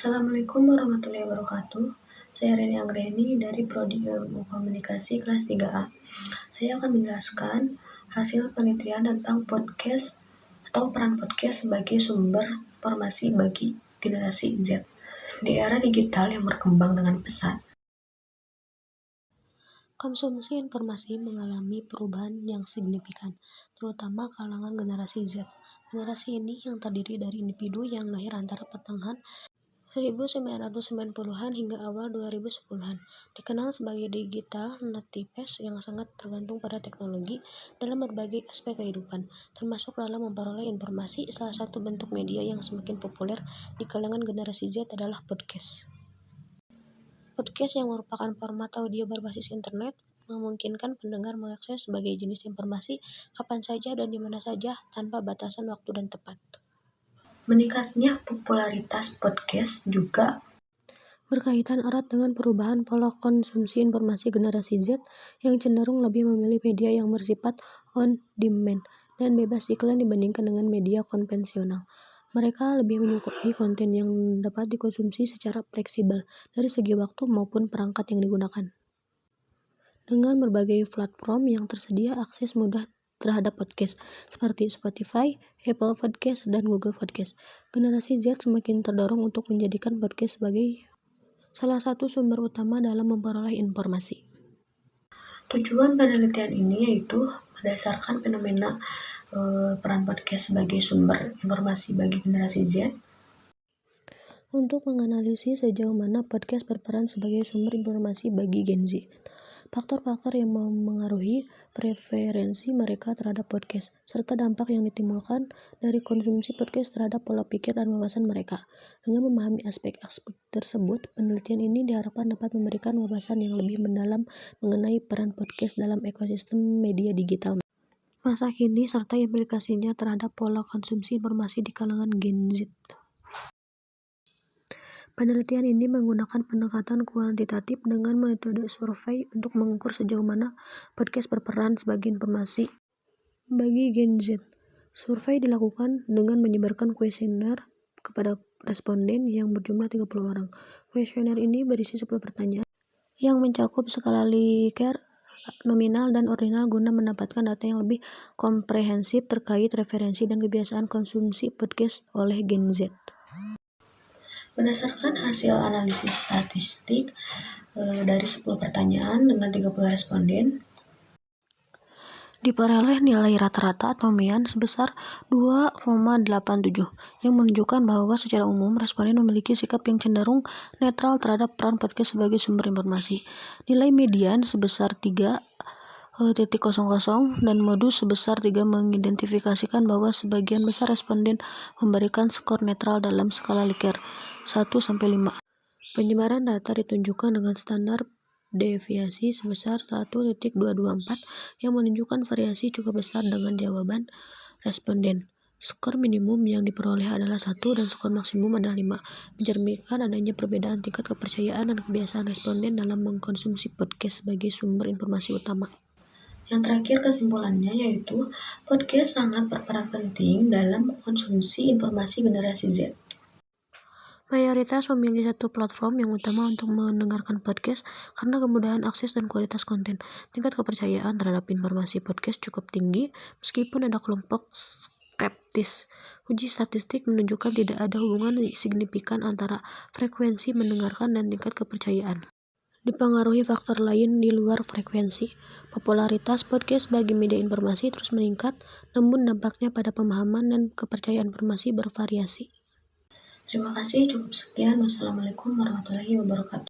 Assalamualaikum warahmatullahi wabarakatuh. Saya Reni Anggreni dari Prodi Ilmu Komunikasi kelas 3A. Saya akan menjelaskan hasil penelitian tentang podcast atau peran podcast sebagai sumber informasi bagi generasi Z. Di era digital yang berkembang dengan pesat, konsumsi informasi mengalami perubahan yang signifikan, terutama kalangan generasi Z. Generasi ini yang terdiri dari individu yang lahir antara pertengahan 1990-an hingga awal 2010-an, dikenal sebagai digital natives yang sangat tergantung pada teknologi dalam berbagai aspek kehidupan, termasuk dalam memperoleh informasi. Salah satu bentuk media yang semakin populer di kalangan generasi Z adalah podcast. Podcast yang merupakan format audio berbasis internet memungkinkan pendengar mengakses sebagai jenis informasi kapan saja dan di mana saja tanpa batasan waktu dan tempat. Meningkatnya popularitas podcast juga berkaitan erat dengan perubahan pola konsumsi informasi generasi Z yang cenderung lebih memilih media yang bersifat on demand dan bebas iklan dibandingkan dengan media konvensional. Mereka lebih menyukai konten yang dapat dikonsumsi secara fleksibel dari segi waktu maupun perangkat yang digunakan. Dengan berbagai platform yang tersedia, akses mudah terhadap podcast seperti Spotify, Apple Podcast, dan Google Podcast, generasi Z semakin terdorong untuk menjadikan podcast sebagai salah satu sumber utama dalam memperoleh informasi. Tujuan penelitian ini yaitu berdasarkan fenomena peran podcast sebagai sumber informasi bagi generasi Z untuk menganalisis sejauh mana podcast berperan sebagai sumber informasi bagi Gen Z. Faktor-faktor yang memengaruhi preferensi mereka terhadap podcast, serta dampak yang ditimbulkan dari konsumsi podcast terhadap pola pikir dan wawasan mereka. Dengan memahami aspek-aspek tersebut, penelitian ini diharapkan dapat memberikan wawasan yang lebih mendalam mengenai peran podcast dalam ekosistem media digital masa kini serta implikasinya terhadap pola konsumsi informasi di kalangan Gen Z. Penelitian ini menggunakan pendekatan kuantitatif dengan metode survei untuk mengukur sejauh mana podcast berperan sebagai informasi bagi Gen Z. Survei dilakukan dengan menyebarkan kuesioner kepada responden yang berjumlah 30 orang. Kuesioner ini berisi 10 pertanyaan yang mencakup skala Likert, nominal, dan ordinal guna mendapatkan data yang lebih komprehensif terkait referensi dan kebiasaan konsumsi podcast oleh Gen Z. Berdasarkan hasil analisis statistik dari 10 pertanyaan dengan 30 responden, diperoleh nilai rata-rata atau median sebesar 2,87 yang menunjukkan bahwa secara umum responden memiliki sikap yang cenderung netral terhadap peran podcast sebagai sumber informasi. Nilai median sebesar 3,00 dan modus sebesar 3 mengidentifikasikan bahwa sebagian besar responden memberikan skor netral dalam skala Likert 1-5. Penyebaran data ditunjukkan dengan standar deviasi sebesar 1,224 yang menunjukkan variasi cukup besar dengan jawaban responden. Skor minimum yang diperoleh adalah 1 dan skor maksimum adalah 5, mencerminkan adanya perbedaan tingkat kepercayaan dan kebiasaan responden dalam mengkonsumsi podcast sebagai sumber informasi utama. Yang terakhir kesimpulannya yaitu podcast sangat berperan penting dalam konsumsi informasi generasi Z. Mayoritas memilih satu platform yang utama untuk mendengarkan podcast karena kemudahan akses dan kualitas konten. Tingkat kepercayaan terhadap informasi podcast cukup tinggi meskipun ada kelompok skeptis. Uji statistik menunjukkan tidak ada hubungan signifikan antara frekuensi mendengarkan dan tingkat kepercayaan. Dipengaruhi faktor lain di luar frekuensi. Popularitas podcast bagi media informasi terus meningkat, namun dampaknya pada pemahaman dan kepercayaan informasi bervariasi. Terima kasih, cukup sekian. Wassalamualaikum warahmatullahi wabarakatuh.